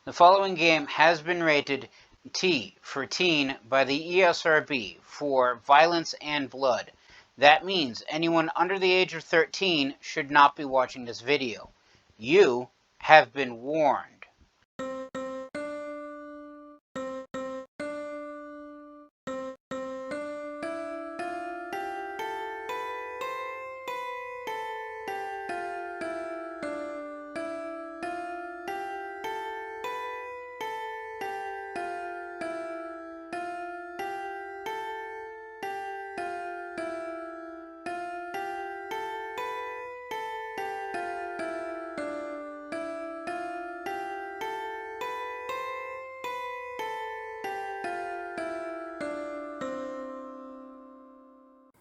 The following game has been rated T for teen by the ESRB for violence and blood. That means anyone under the age of 13 should not be watching this video. You have been warned.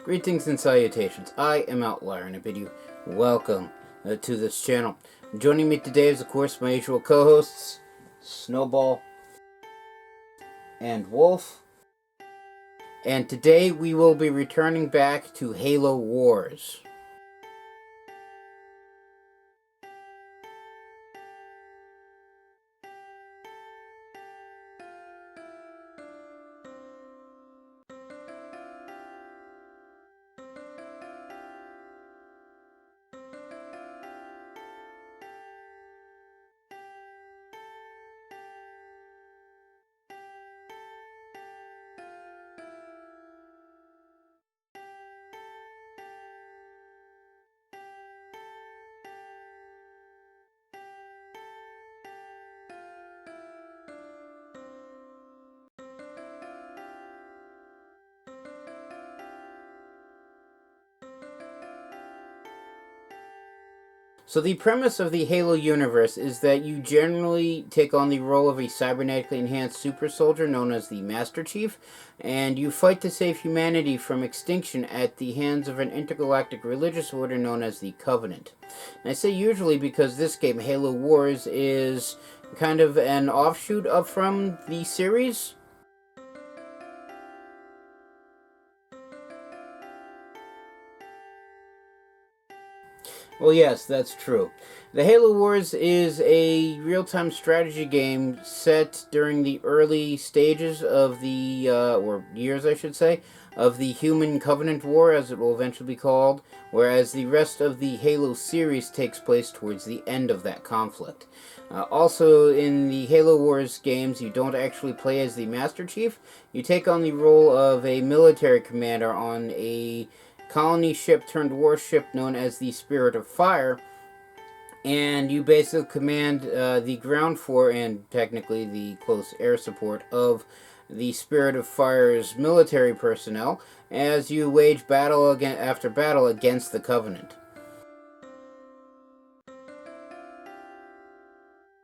Greetings and salutations. I am Outlier and I bid you welcome to this channel. Joining me today is, of course, my usual co-hosts, Snowball and Wolf. And today we will be returning back to Halo Wars. So the premise of the Halo universe is that you generally take on the role of a cybernetically enhanced super soldier known as the Master Chief, and you fight to save humanity from extinction at the hands of an intergalactic religious order known as the Covenant. And I say usually because this game, Halo Wars, is kind of an offshoot up from the series. Well, yes, that's true. The Halo Wars is a real-time strategy game set during the early stages of the, or years I should say, of the Human Covenant War, as it will eventually be called, whereas the rest of the Halo series takes place towards the end of that conflict. Also, in the Halo Wars games, you don't actually play as the Master Chief. You take on the role of a military commander on a colony ship turned warship known as the Spirit of Fire, and you basically command the ground floor and technically the close air support of the Spirit of Fire's military personnel as you wage battle after battle against the Covenant.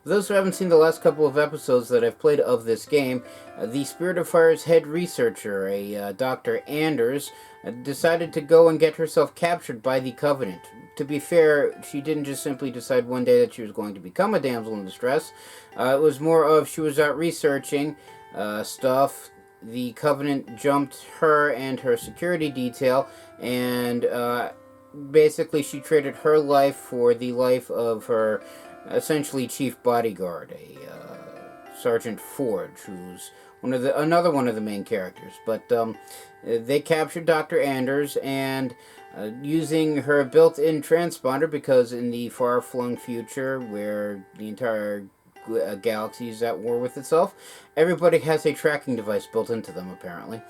For those who haven't seen the last couple of episodes that I've played of this game, the Spirit of Fire's head researcher, Dr. Anders, decided to go and get herself captured by the Covenant. To be fair, she didn't just simply decide one day that she was going to become a damsel in distress. It was more of she was out researching stuff. The Covenant jumped her and her security detail, and basically she traded her life for the life of her essentially chief bodyguard, Sergeant Forge, who's another one of the main characters. But they captured Dr. Anders, and using her built-in transponder, because in the far-flung future, where the entire galaxy is at war with itself, everybody has a tracking device built into them, apparently.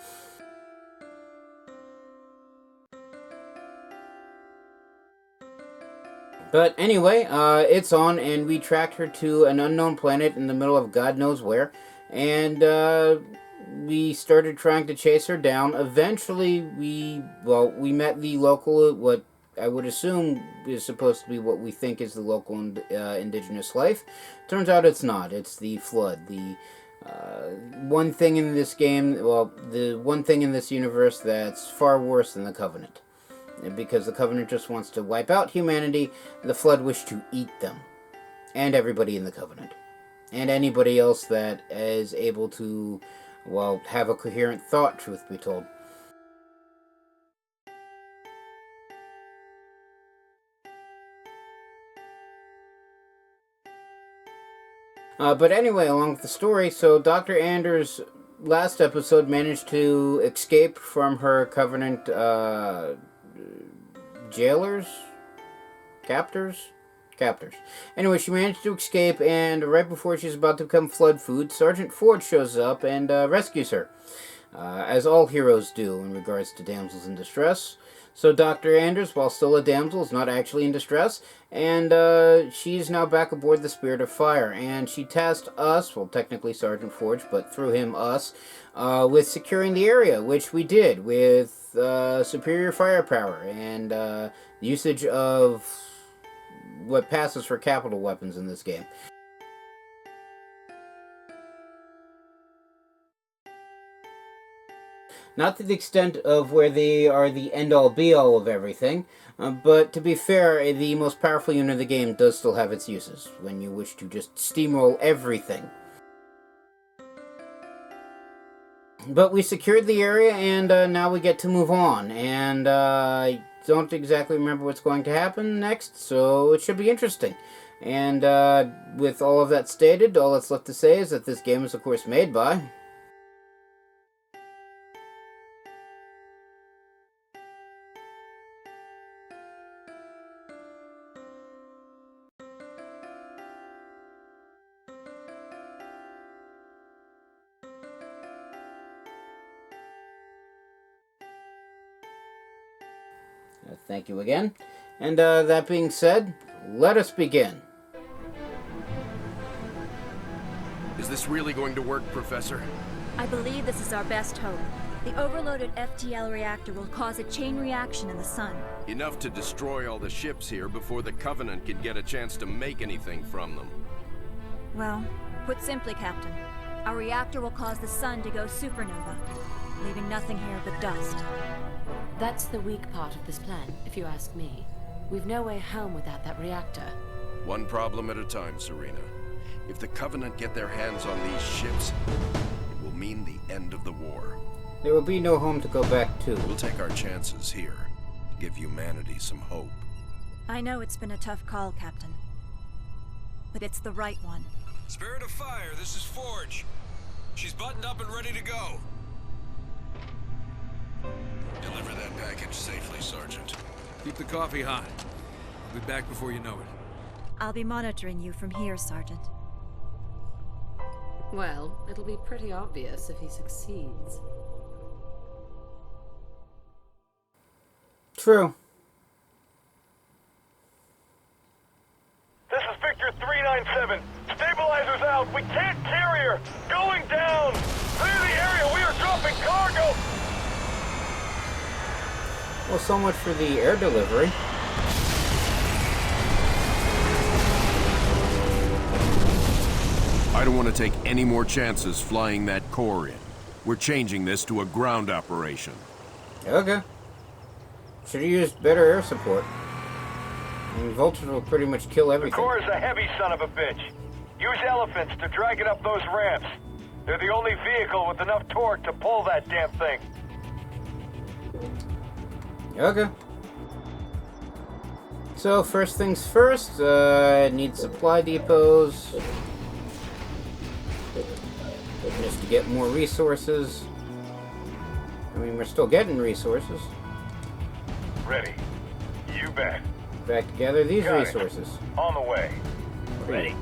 But anyway, it's on, and we tracked her to an unknown planet in the middle of God knows where, and we started trying to chase her down. Eventually, we met the local, what I would assume is supposed to be what we think is the local indigenous life. Turns out it's not. It's the Flood. The one thing in this game, the one thing in this universe that's far worse than the Covenant. Because the Covenant just wants to wipe out humanity, the Flood wish to eat them. And everybody in the Covenant. And anybody else that is able to, have a coherent thought, truth be told. But anyway, along with the story, so Dr. Anders last episode managed to escape from her Covenant jailers? Captors. Anyway, she managed to escape, and right before she's about to become flood food, Sergeant Ford shows up and rescues her. As all heroes do in regards to damsels in distress. So Dr. Anders, while still a damsel, is not actually in distress, and she's now back aboard the Spirit of Fire, and she tasked us, well, technically Sergeant Forge, but through him, us, with securing the area, which we did with superior firepower and usage of what passes for capital weapons in this game. Not to the extent of where they are the end-all be-all of everything, but to be fair, the most powerful unit of the game does still have its uses when you wish to just steamroll everything. But we secured the area, and now we get to move on, and I don't exactly remember what's going to happen next, so it should be interesting. And with all of that stated, all that's left to say is that this game is, of course, made by... Thank you again. And that being said, let us begin. Is this really going to work, Professor? I believe this is our best hope. The overloaded FTL reactor will cause a chain reaction in the sun. Enough to destroy all the ships here before the Covenant can get a chance to make anything from them. Well, put simply, Captain, our reactor will cause the sun to go supernova, leaving nothing here but dust. That's the weak part of this plan, if you ask me. We've no way home without that reactor. One problem at a time, Serena. If the Covenant get their hands on these ships, it will mean the end of the war. There will be no home to go back to. We'll take our chances here, to give humanity some hope. I know it's been a tough call, Captain. But it's the right one. Spirit of Fire, this is Forge. She's buttoned up and ready to go. Deliver that package safely, Sergeant. Keep the coffee hot. I'll be back before you know it. I'll be monitoring you from here, Sergeant. Well, it'll be pretty obvious if he succeeds. True. This is Victor 397. Stabilizers out. We can't carry her. Going down. Clear the area. We are dropping cargo. Well, so much for the air delivery. I don't want to take any more chances flying that core in. We're changing this to a ground operation. Okay. Should have used better air support. I mean, vultures will pretty much kill The everything. core is a heavy son of a bitch. Use elephants to drag it up those ramps. They're the only vehicle with enough torque to pull that damn thing. Okay. So, first things first, I need supply depots. Just to get more resources. I mean, we're still getting resources. Ready. You bet. Back together these Got it. resources. On the way. Ready.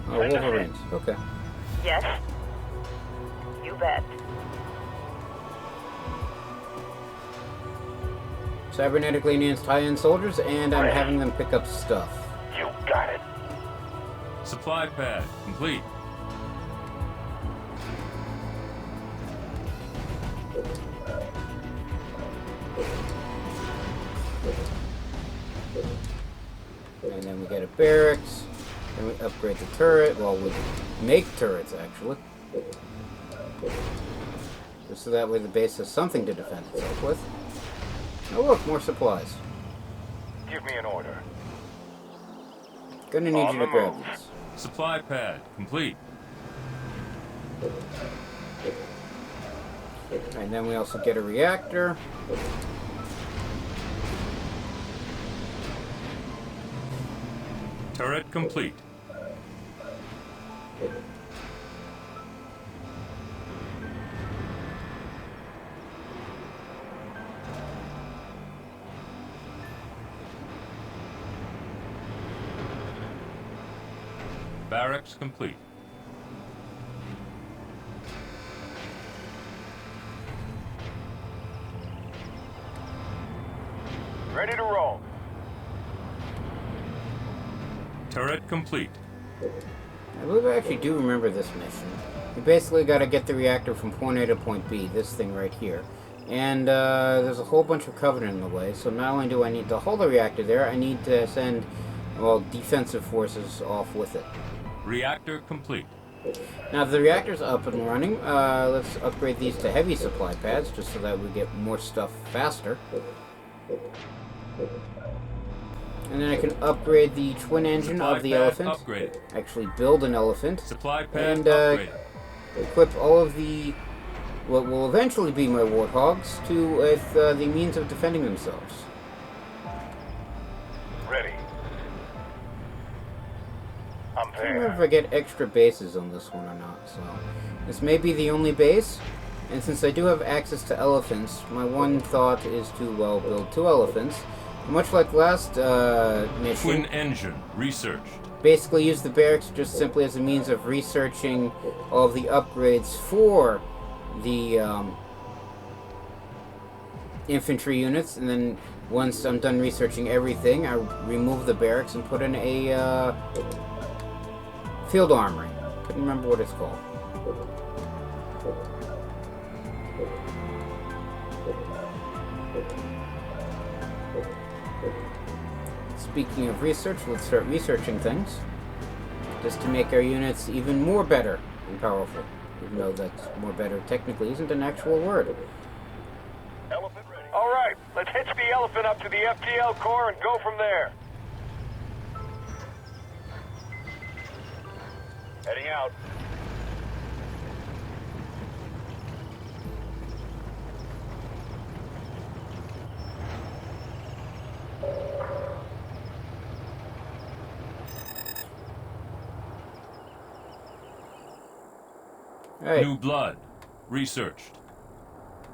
Oh, Send us in. Wolverines. Okay. Yes. You bet. Cybernetically enhanced high-end soldiers, and I'm Ready. having them pick up stuff. You got it. Supply pad complete. And then we get a barracks. Then we upgrade the turret. Well, we make turrets, actually. Just so that way the base has something to defend itself with. Oh look, more supplies. Give me an order. Gonna need On you the to grab move. these. Supply pad complete. And then we also get a reactor. Turret complete. Barracks complete. Ready to roll. Turret complete. I believe I actually do remember this mission. You basically got to get the reactor from point A to point B, this thing right here. And there's a whole bunch of Covenant in the way, so not only do I need to hold the reactor there, I need to send, well, defensive forces off with it. Reactor complete. Now, if the reactor's up and running, let's upgrade these to heavy supply pads, just so that we get more stuff faster. And then I can upgrade the twin engine Supply of the pad elephant. upgraded. Actually build an elephant. Supply pad And upgraded. equip all of the, what will eventually be my warthogs, with the means of defending themselves. Ready. I'm I don't remember if there. I get extra bases on this one or not, so... This may be the only base, and since I do have access to elephants, my one thought is to, well, build 2 elephants. Much like last mission, Twin engine researched. basically use the barracks just simply as a means of researching all of the upgrades for the infantry units, and then once I'm done researching everything, I remove the barracks and put in a field armory. Couldn't remember what it's called. Speaking of research, let's start researching things, just to make our units even more better and powerful, even though that's more better technically isn't an actual word. Elephant ready. All right, let's hitch the elephant up to the FTL core and go from there. Heading out. Alright, New blood researched.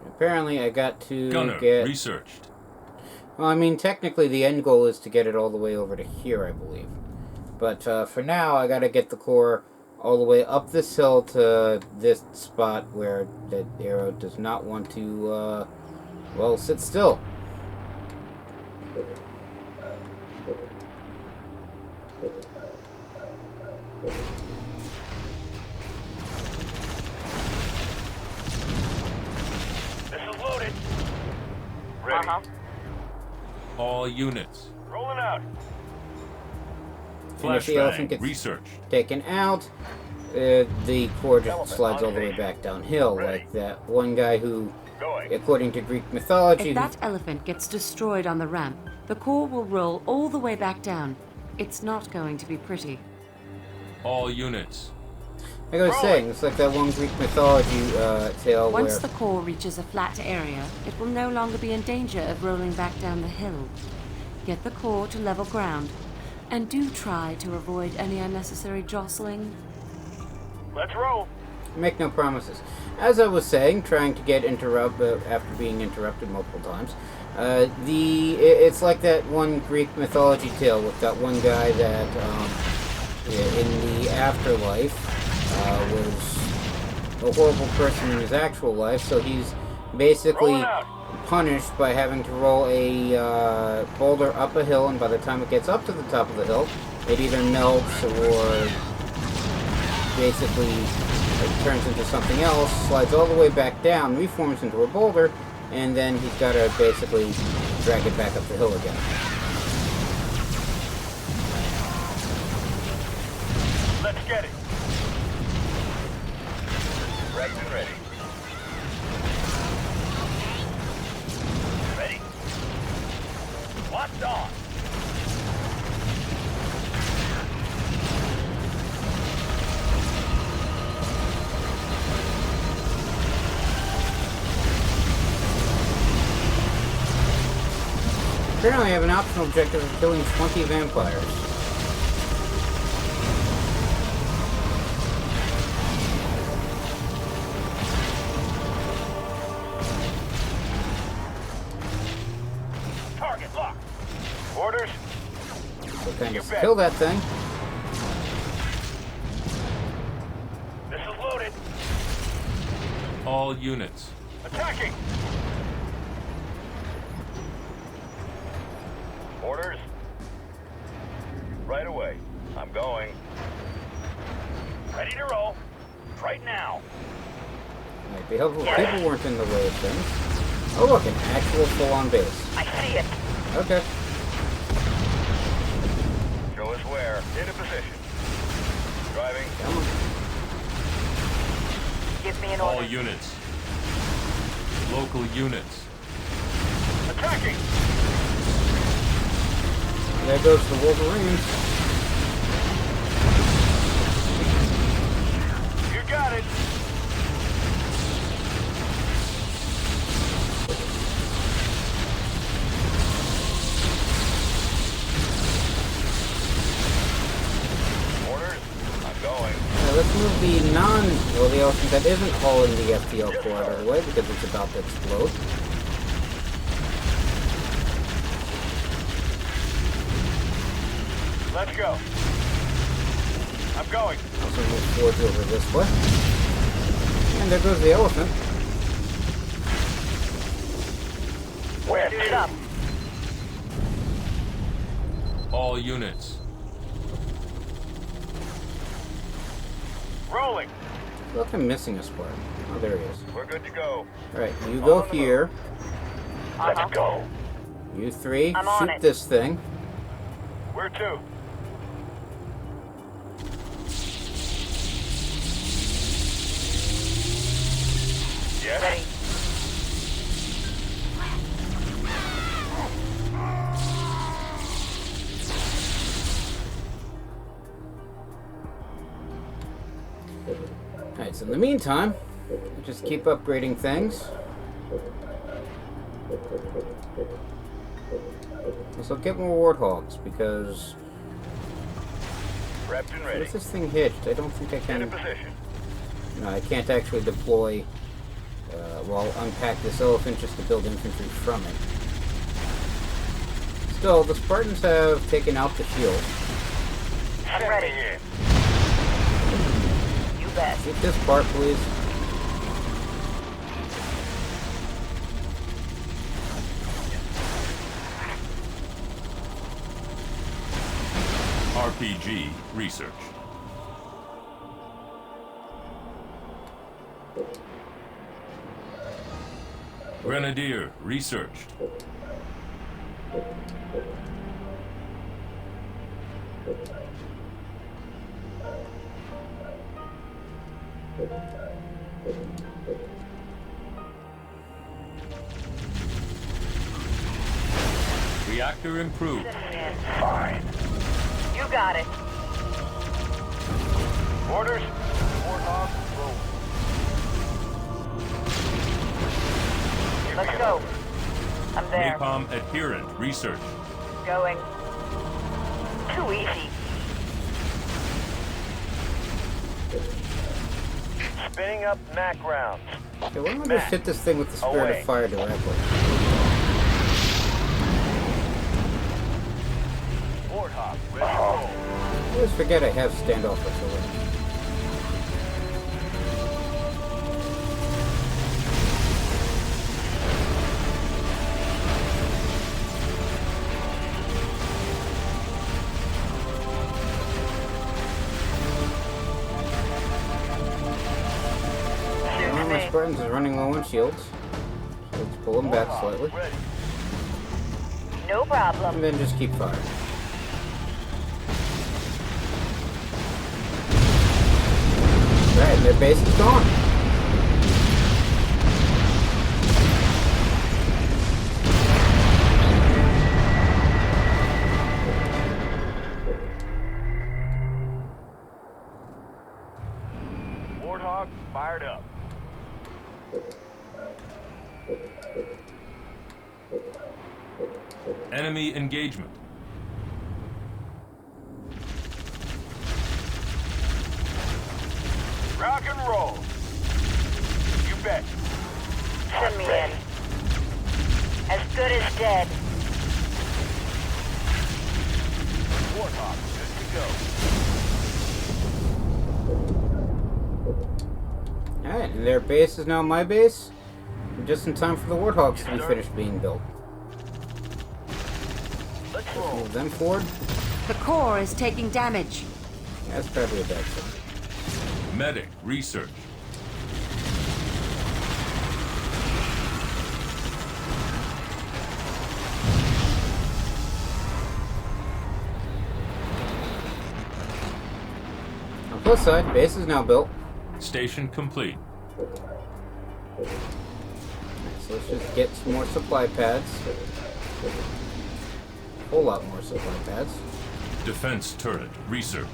apparently I got to Gunner get... researched. Well, I mean, technically the end goal is to get it all the way over to here, I believe. But for now, I gotta get the core all the way up this hill to this spot where the arrow does not want to, well, sit still. This is loaded. Ready. All units. Rolling out. And if the elephant Flashbang gets researched. taken out, the core just slides all the way back downhill, like that one guy who, Going. according to Greek mythology, If that elephant gets destroyed on the ramp, the core will roll all the way back down. It's not going to be pretty. All units. like I was saying, it's like that one Greek mythology tale Once where... the core reaches a flat area, it will no longer be in danger of rolling back down the hill. Get the core to level ground, and do try to avoid any unnecessary jostling. Let's roll. Make no promises. As I was saying, trying to get after being interrupted multiple times, it's like that one Greek mythology tale with that one guy that in the afterlife was a horrible person in his actual life, so he's basically punished by having to roll a boulder up a hill, and by the time it gets up to the top of the hill, it either melts or basically it turns into something else, slides all the way back down, reforms into a boulder, and then he's got to basically drag it back up the hill again. Let's get it. Ready and ready. Ready. Locked on. Apparently I have an optional objective of killing 20 vampires. bet. Kill that thing. This is loaded. All units. Attacking. Orders. Right away. I'm going. Ready to roll. Right now. Might be helpful if people weren't in the way of things. Oh look, an actual full-on base. I see it. Okay. Show us where. Into position. Driving. Come on. Give me an All order. units. Local units. Attacking. There goes the Wolverines. You got it. Orders. I'm going. Let's move the the elephant that isn't hauling the FTL corridor away because it's about to explode. Let's go. I'm going. Also move forwards over this way. And there goes the elephant. Where Suit up. All units. Rolling. Look, I'm missing a spark. Oh, there he is. We're good to go. Alright, you go here. Let's go. You three, I'm on shoot it. this thing. Where to? Yes. Ready. Alright, so in the meantime, we'll just keep upgrading things. Also, get more warthogs because Prepped and ready. with this thing hitched, I don't think I Into can. position. No, I can't actually deploy. Well, unpack this elephant just to build infantry from it. Still, the Spartans have taken out the shield. I'm Send ready. me in. You bet. Shoot this part, please. RPG research. Grenadier researched. Reactor improved. Fine. You got it. Orders. Warthog. Roll. Let's go. I'm there. Napalm adherent research. Going. Too easy. Spinning up MAC rounds. Okay, why don't I just hit this thing with the Spirit Away. of Fire directly? Warthog. Ready to roll. I always forget I have standoff artillery. Shoot One of my me. Spartans is running low on shields. So let's pull them back slightly. Ready. No problem. And then just keep firing. Alright, their base is gone. Warthog fired up. Enemy engagement. Rock and roll. You bet. Send me in. As good as dead. Warthog go. Alright, and their base is now my base. Just in time for the Warthogs to be sir. finished being built. Let's roll. Move them forward. The core is taking damage. Yeah, that's probably a bad sign. Medic research. On plus side, base is now built. Station complete. Alright, so let's just get some more supply pads. A whole lot more supply pads. Defense turret research.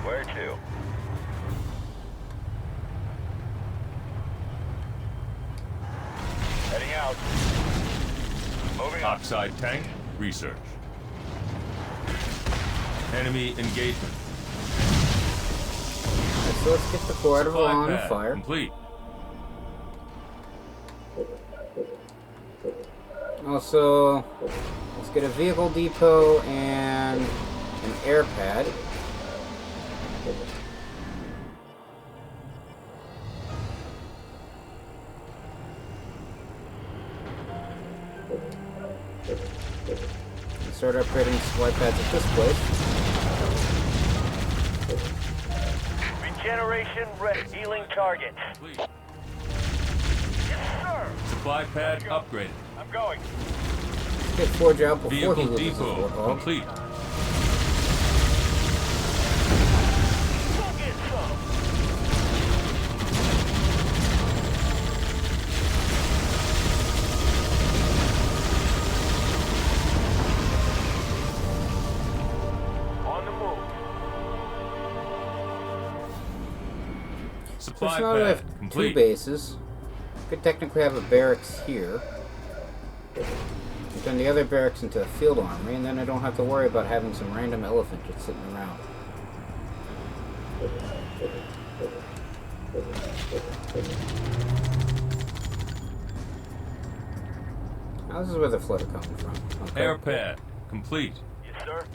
Where to? Heading out. Moving up. Oxide tank research. Enemy engagement. Alright, so let's get the core out of Supply on pad fire. complete. Also, let's get a vehicle depot and an air pad. And start upgrading supply pads at this place. Regeneration healing target. Complete. Yes, sir. Supply pad upgraded. I'm going. Let's get Forge out before he Vehicle loses his depot Warthog. complete. Go get some. On the move. Supply So now we pad have two complete. bases. Could technically have a barracks here. Turn the other barracks into a field armory, and then I don't have to worry about having some random elephant just sitting around. Now this is where the flood are coming from. Okay. Air pad complete. Yes, sir.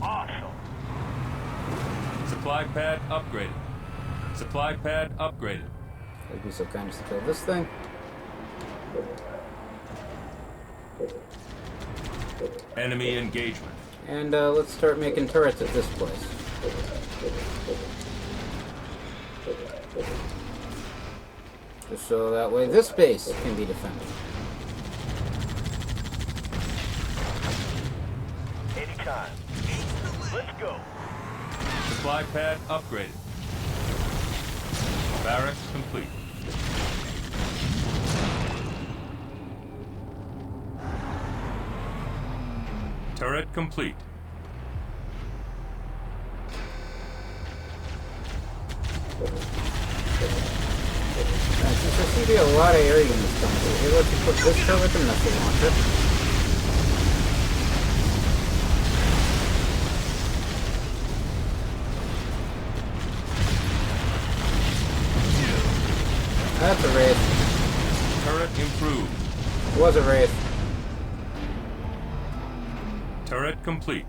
Awesome. Supply pad upgraded. Supply pad upgraded. I'd be so kind as to kill this thing. Enemy engagement. And let's start making turrets at this place. Just so that way this base can be defended. Anytime. Let's go. Supply pad upgraded. Barracks complete. Turret complete. Since there seems to be a lot of area in this country, here let's put this turret and missile launcher. That's a wraith. Turret improved. It was a wraith. Turret complete.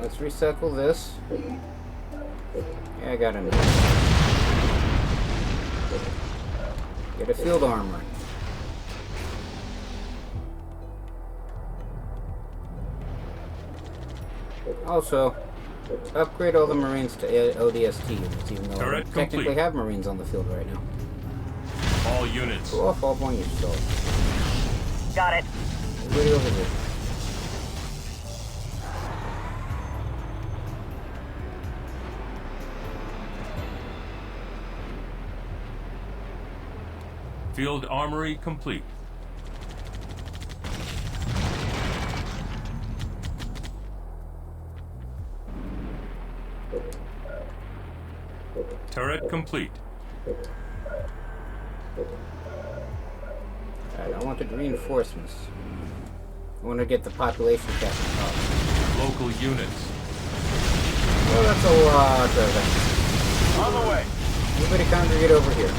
Let's recycle this. Yeah, I got it. Get a field armor. Also, upgrade all the Marines to ODST units, even though I Turret don't technically complete. have Marines on the field right now. All units. Go off all one yourself. Got it. Everybody over here. Field armory complete. Turret complete. Alright, I wanted reinforcements. I want to get the population cap up. Local units. Well, that's a lot of it. On the way. Everybody congregate over here.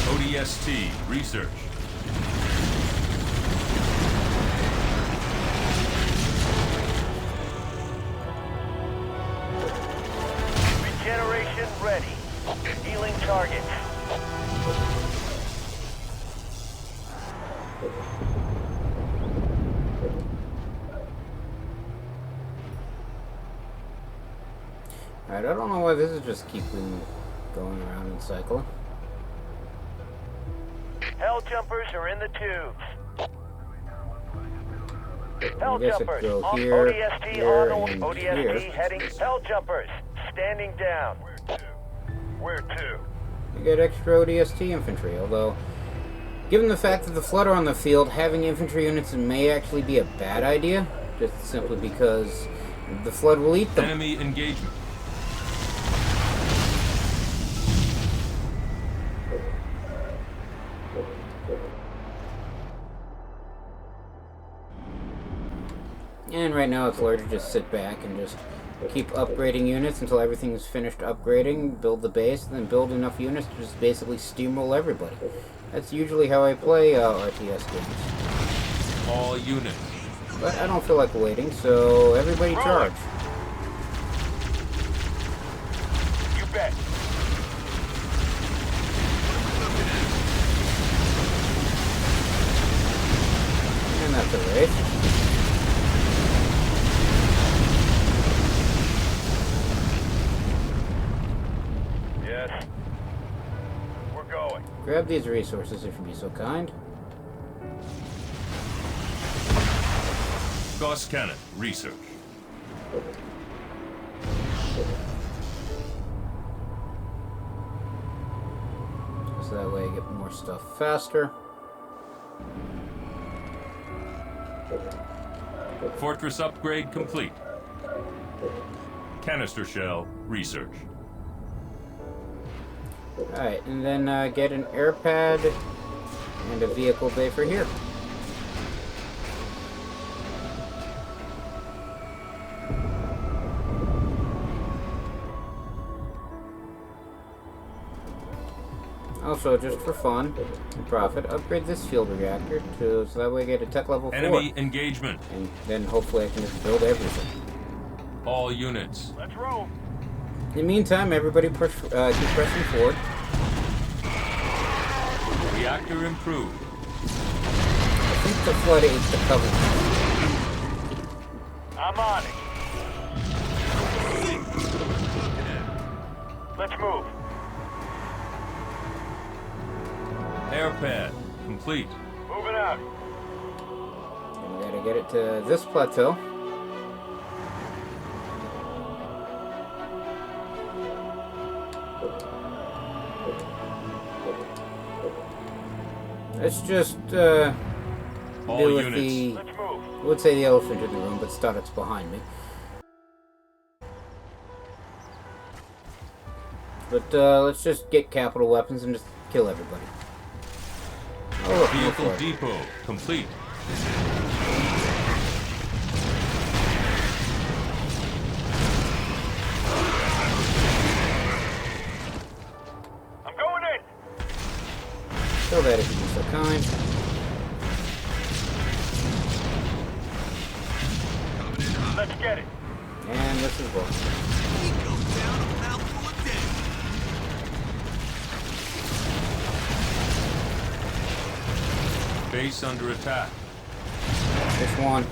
ODST research. Regeneration ready. Healing target. Alright, I don't know why this is just keeping going around in cycle. Hell jumpers are in the tubes. Hell I guess jumpers it'd go on here, ODST here, on and ODST here. heading. Hell jumpers standing down. Where to? You get extra ODST infantry, although, given the fact that the Flood are on the field, having infantry units may actually be a bad idea, just simply because the Flood will eat them. Enemy engagement. And right now it's larger just sit back and just keep upgrading units until everything is finished upgrading, build the base, and then build enough units to just basically steamroll everybody. That's usually how I play RTS games. All units. But I don't feel like waiting, so everybody charge. You bet. And that's a race. Yes. We're going. Grab these resources if you'd be so kind. Gauss cannon research. So that way I get more stuff faster. Fortress upgrade complete. Canister shell research. Alright, and then get an air pad and a vehicle bay for here. Also, just for fun and profit, upgrade this field reactor to so that way I get a tech level 4. Enemy engagement. And then hopefully I can just build everything. All units. Let's roll. In the meantime, everybody keep pressing forward. Reactor improved. I think the Flood ate the Covenant. I'm on it. Let's move. Air pad complete. Moving out. And we gotta get it to this plateau. Let's just All deal with units. the, Let's move. I would say the elephant in the room, but Stoddard's behind me. But let's just get capital weapons and just kill everybody. Oh, look, more Vehicle Flood. depot complete. I'm going in. Kill that if you'd be so kind. Let's get it. And this is well. Base under attack. This one.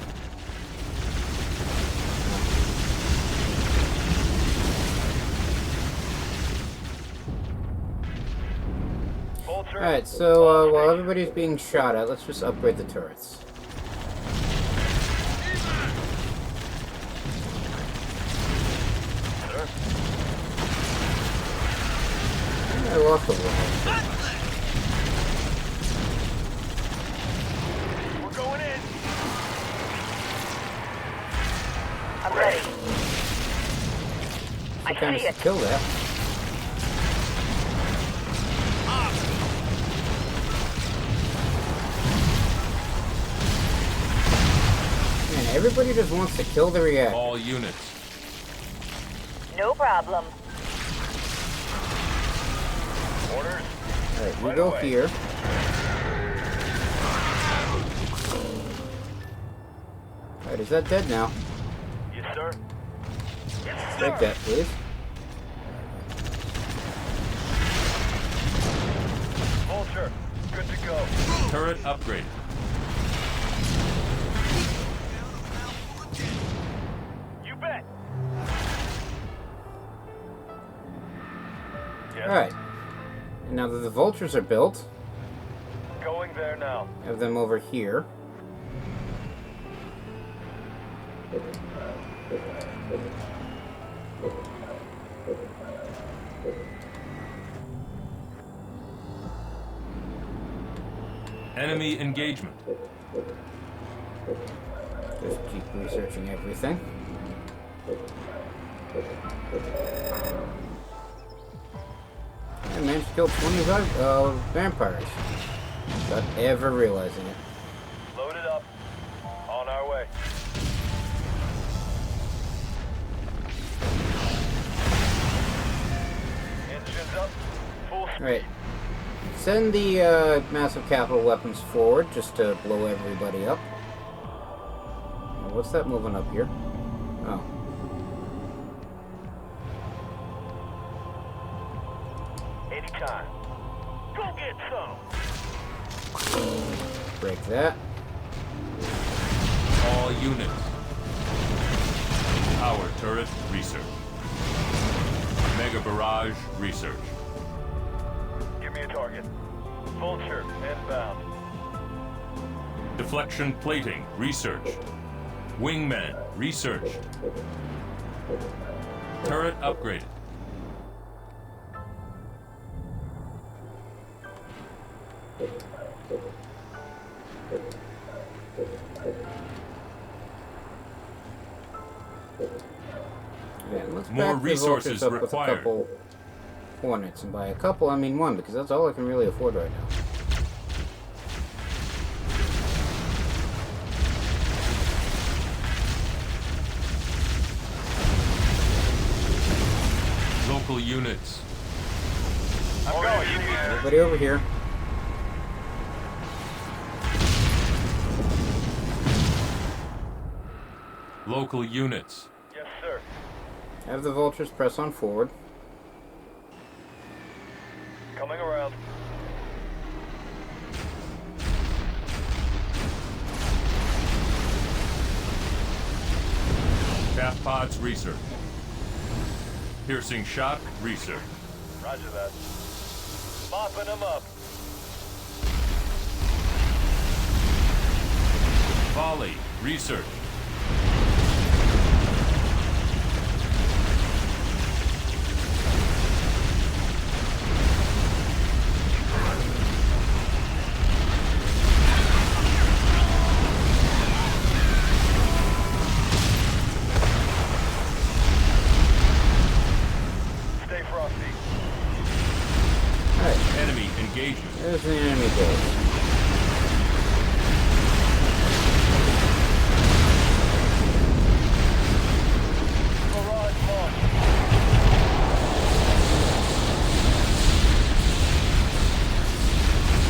Alright, so while everybody's being shot at, let's just upgrade the turrets. I lost the wall. We're going in. I'm ready. I Kind see of it. kill that. Everybody just wants to kill the reactor. All units. No problem. Orders. Alright, you Right go away. here. Alright, is that dead now? Yes, sir. Yes, Take that, please. Vulture, good to go. Turret upgraded. You bet. Yes. Alright. And now that the vultures are built, Going there now. have them over here. Enemy engagement. Just keep researching everything. I managed to kill 25 vampires without ever realizing it. Loaded up. On our way. Engines up. Full speed. Alright. Send the massive capital weapons forward just to blow everybody up. Now, what's that moving up here? Oh. Anytime. Go get some. Break that. All units. Power turret research. Mega barrage research. Give me a target. Vulture, inbound. Deflection plating research. Wingman research. Turret upgraded. Yeah, let's More back the resources vultures up with a required. couple hornets, and by a couple I mean one, because that's all I can really afford right now. Local units. I'm going here. Everybody over here. Local units. Yes, sir. Have the vultures press on forward. Coming around. Cap pods research. Piercing shot research. Roger that. Mopping them up. Volley research. Stay frosty. Alright, Enemy engagement. there's the enemy base. Barrage launch.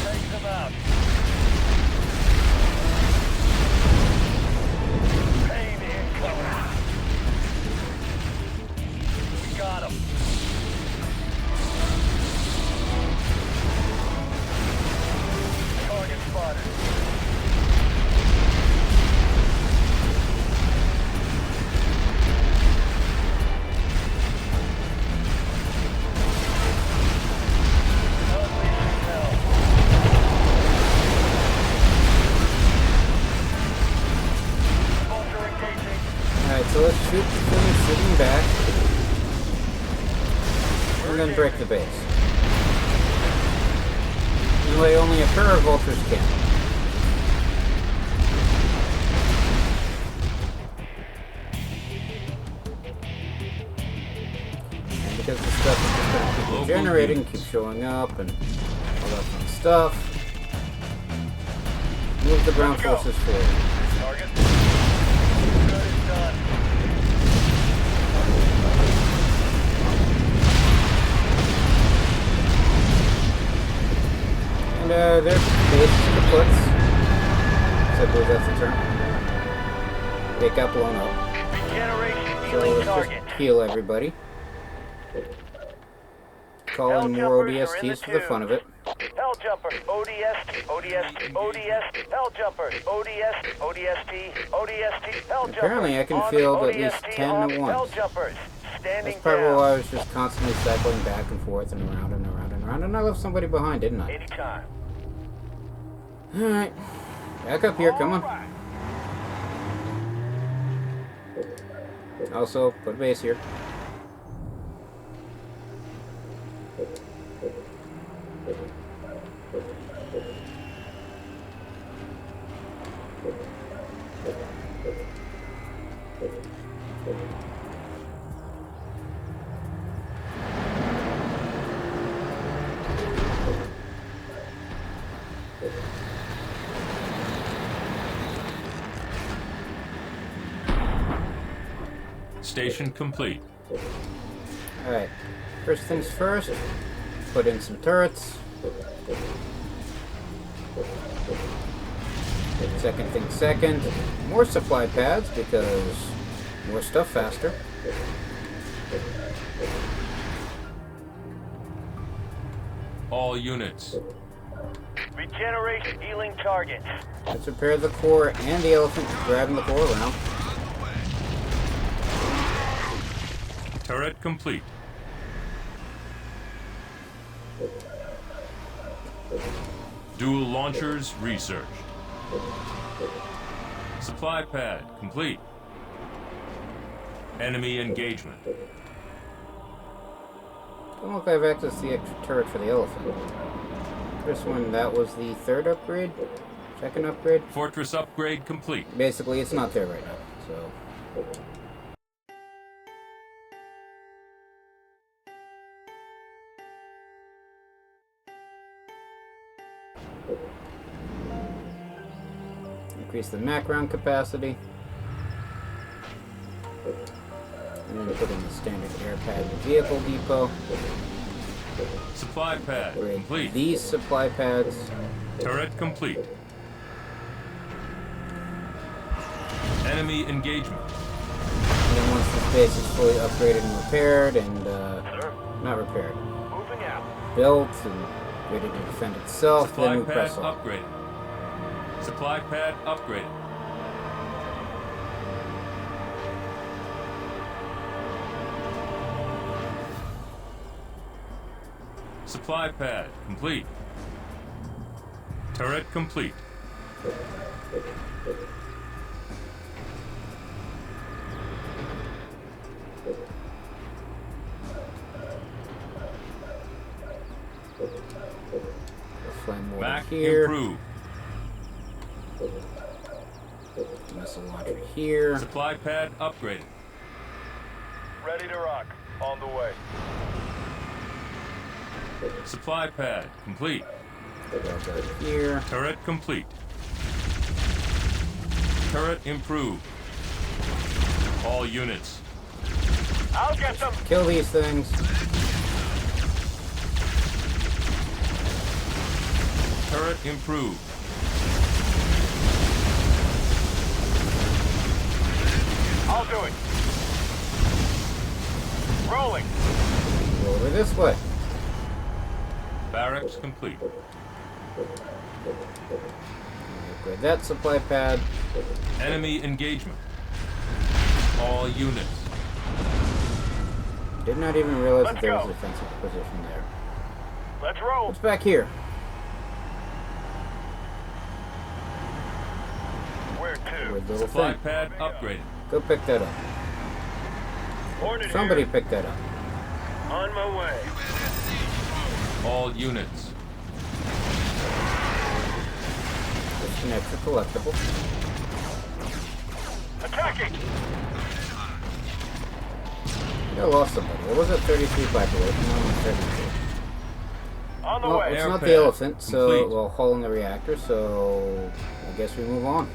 Take them out. Pain incoming. We got him. Target spotted. Unleashing hell. Vulture engaging. Alright, so let's shoot the thing sitting back. And then break the base. This way only a pair of vultures can. And because the stuff is just going to keep Local regenerating, units. keep showing up, and all that fun stuff. Move the ground forces forward. Target. They got blown up. Regeneration So healing let's target. just heal everybody. Call in more ODSTs for the fun of it. Hell jumpers, ODS, ODS, ODS, hell jumpers, ODS, ODST, ODST, hell jumpers. Apparently I can on, field at least ODST 10 on, at hell once. jumpers, standing That's probably down. why I was just constantly cycling back and forth and around and around and around, and I left somebody behind, didn't I? Anytime. Alright. Back up here, come on. Alright. Also, put a base here. Station complete. Alright. First things first, put in some turrets. Second thing second, more supply pads because more stuff faster. All units. Regeneration healing targets. Let's repair the core and the elephant grabbing the core around. Turret complete. Dual launchers researched. Supply pad complete. Enemy engagement. Don't look like I've accessed the extra turret for the elephant. This one, that was the third upgrade? Second upgrade? Fortress upgrade complete. Basically, it's not there right now, so... Increase the mac round capacity. And then put in the standard air pad and vehicle depot. Supply pad complete. These supply pads. Turret complete. Enemy engagement. And then once this base is fully upgraded and repaired and, not repaired, Moving out. built and ready to defend itself, Supply then we pad press on. upgraded. Supply pad upgraded. Supply pad complete. Turret complete. Flame water Back here. improved. Missile launcher here. Supply pad upgraded. Ready to rock. On the way. Supply pad complete. Railgun here. Turret complete. Turret improved. All units. I'll get them. Kill these things. Turret improved. I'll do it. Rolling. Go over this way. Barracks complete. Upgrade that supply pad. Enemy engagement. All units. Did not even realize Let's that there was go. a defensive position there. Let's roll. What's back here? Where to? Weird little Supply thing. pad upgraded. Go pick that up. Hornet Somebody here. pick that up. On my way. All units. Just an extra collectible. Attacking. I lost somebody. It was at 33 population. Now I'm at 32. On the Well, way. it's Air not pad the elephant, so complete. well, hull in the reactor. So I guess we move on.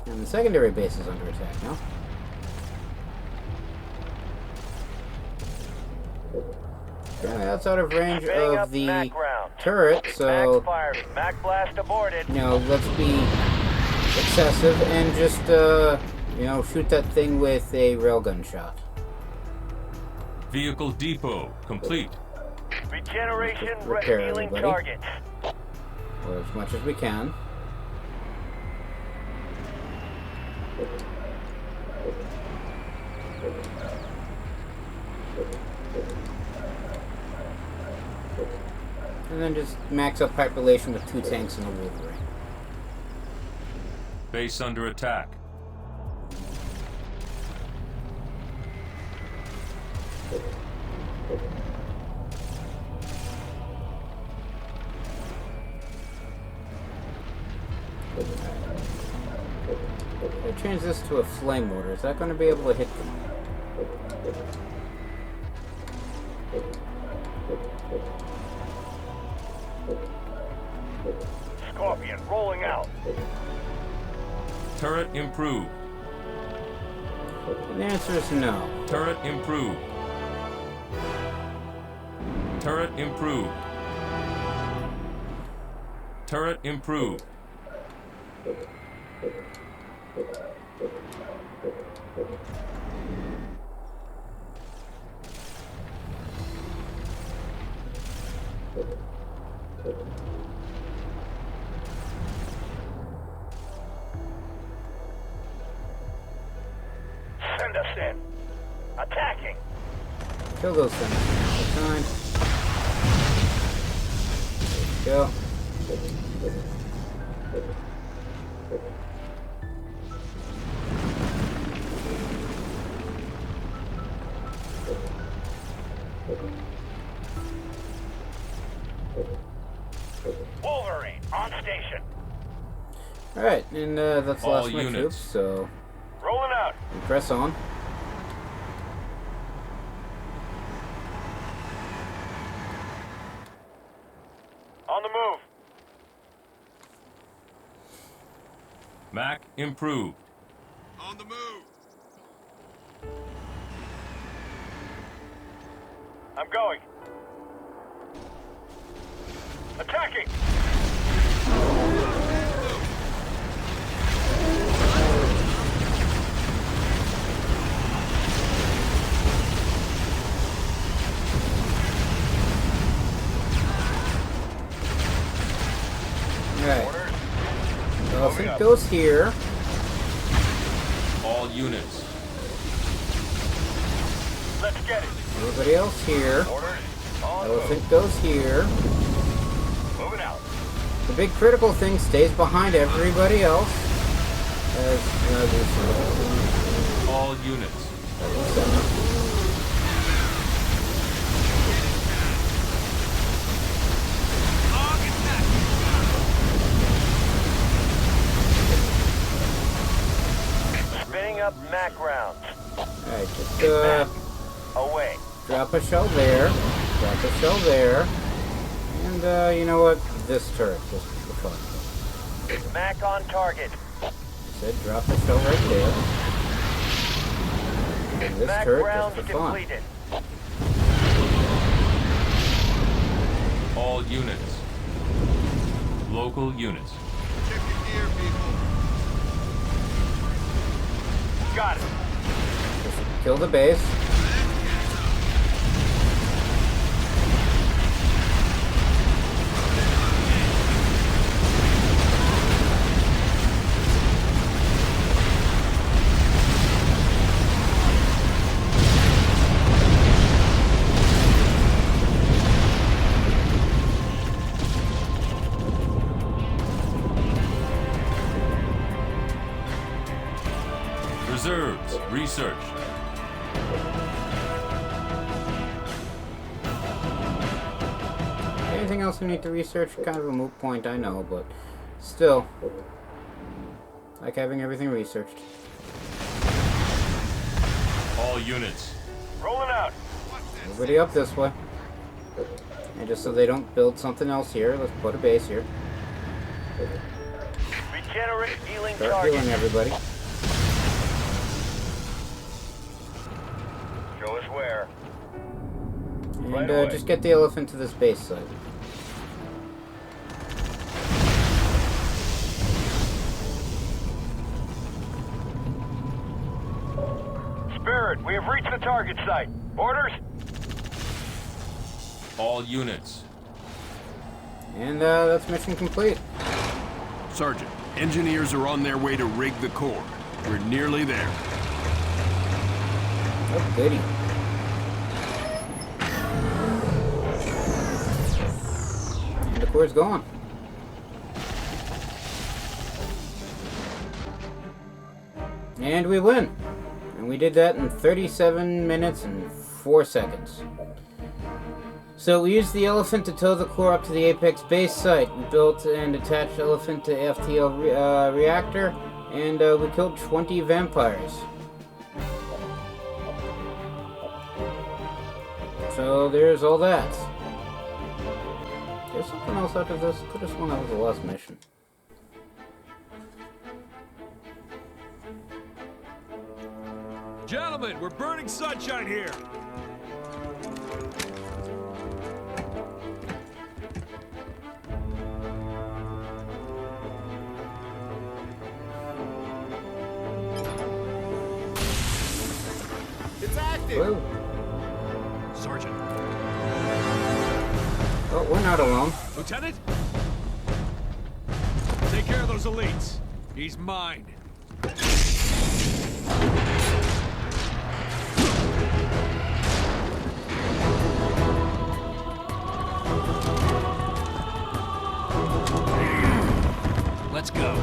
And the secondary base is under attack now. Apparently that's out of range Bang of up the Mac round. turret, so Mac fired. Mac blast aborted. you know, let's be excessive and just you know, shoot that thing with a railgun shot. Vehicle depot complete. Regeneration Repair healing everybody. targets. Or as much as we can. And then just max up population with 2 tanks and a Wolverine. Base under attack. I change this to a flame mortar. Is that going to be able to hit them? Scorpion rolling out. Turret improved. And the answer is no. Turret improved. Turret improved. Turret improved. Send us in. Attacking. Kill those things. Time. There we go. Wolverine on station. Alright, and that's the All last of my units. troops, so Rolling out. we press on. On the move. Mac improved. On the move. I'm going. Attacking. Alright. Orders. Elephant goes here. All units. Let's get it. Everybody else here. Orders. On the move. Elephant goes here. Moving out. The big critical thing stays behind everybody else. As All units. Spinning up Mac rounds. Alright, just Away. drop a shell there. Drop a shell there. And you know what? This turret, just for fun. Mac on target. Said drop a shell right there. And this Mac turret, rounds just for fun. depleted. All units. Local units. Check your gear, people. Got it. Just kill the base. Reserves. Research. Anything else we need to research? Kind of a moot point, I know, but still. Like having everything researched. All units. Rolling out. Everybody up this way. And just so they don't build something else here, let's put a base here. Regenerate healing Start target. healing everybody. Show us where. And Right away. just get the elephant to this base site. Word, we have reached the target site. Orders? All units. And that's mission complete. Sergeant, engineers are on their way to rig the core. We're nearly there. Oh, goody. And the core's gone. And we win. And we did that in 37 minutes and 4 seconds. So we used the elephant to tow the core up to the Apex base site. We built and attached elephant to FTL reactor, and we killed 20 vampires. So there's all that. There's something else after this. Could have sworn that was the last mission. Gentlemen, we're burning sunshine here. It's active. Whoa. Sergeant. Oh, we're not alone. Lieutenant? Take care of those elites. He's mine. Let's go.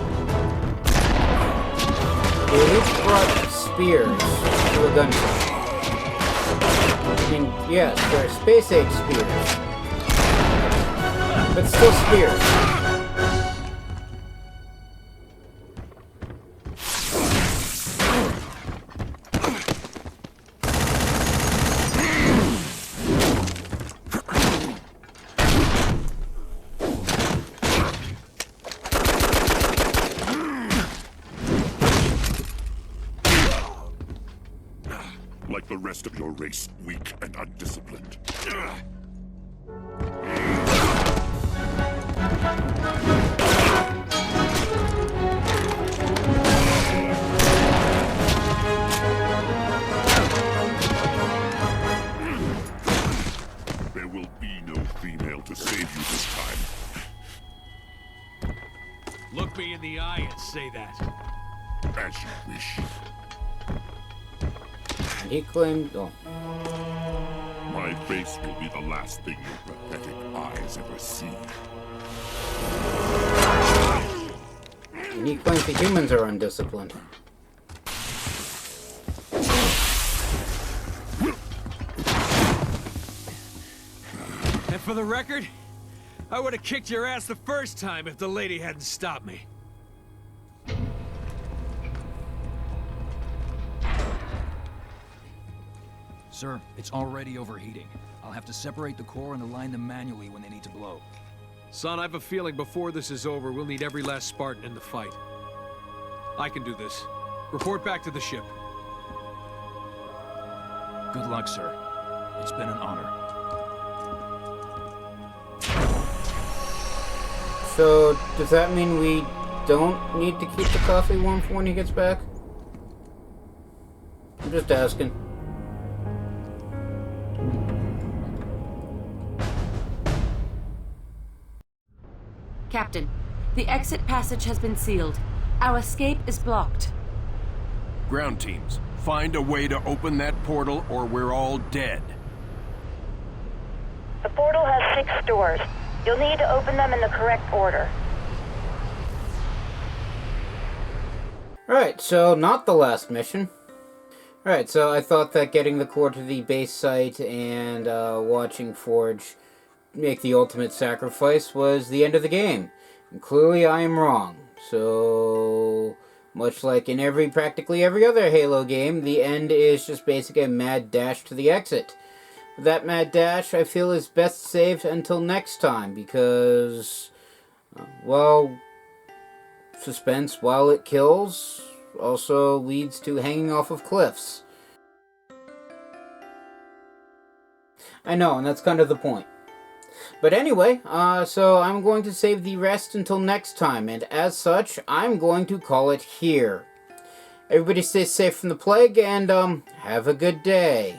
The elites brought spears to a gunfight. I mean, yes, they're space age spears. But still spears. Like the rest of your race, weak and undisciplined. There will be no female to save you this time. Look me in the eye and say that. As you wish. He claimed... Oh. My face will be the last thing your pathetic eyes ever see. And he claims the humans are undisciplined. And for the record, I would have kicked your ass the first time if the lady hadn't stopped me. Sir, it's already overheating. I'll have to separate the core and align them manually when they need to blow. Son, I have a feeling before this is over, we'll need every last Spartan in the fight. I can do this. Report back to the ship. Good luck, sir. It's been an honor. So, does that mean we don't need to keep the coffee warm for when he gets back? I'm just asking. Captain, the exit passage has been sealed. Our escape is blocked. Ground teams, find a way to open that portal or we're all dead. The portal has 6 doors. You'll need to open them in the correct order. Alright, so not the last mission. Alright, so I thought that getting the core to the base site and watching Forge make the ultimate sacrifice was the end of the game. And clearly I am wrong. So, much like in practically every other Halo game, the end is just basically a mad dash to the exit. That mad dash, I feel, is best saved until next time, because, well, suspense, while it kills, also leads to hanging off of cliffs. I know, and that's kind of the point. But anyway, so I'm going to save the rest until next time, and as such, I'm going to call it here. Everybody stay safe from the plague, and have a good day.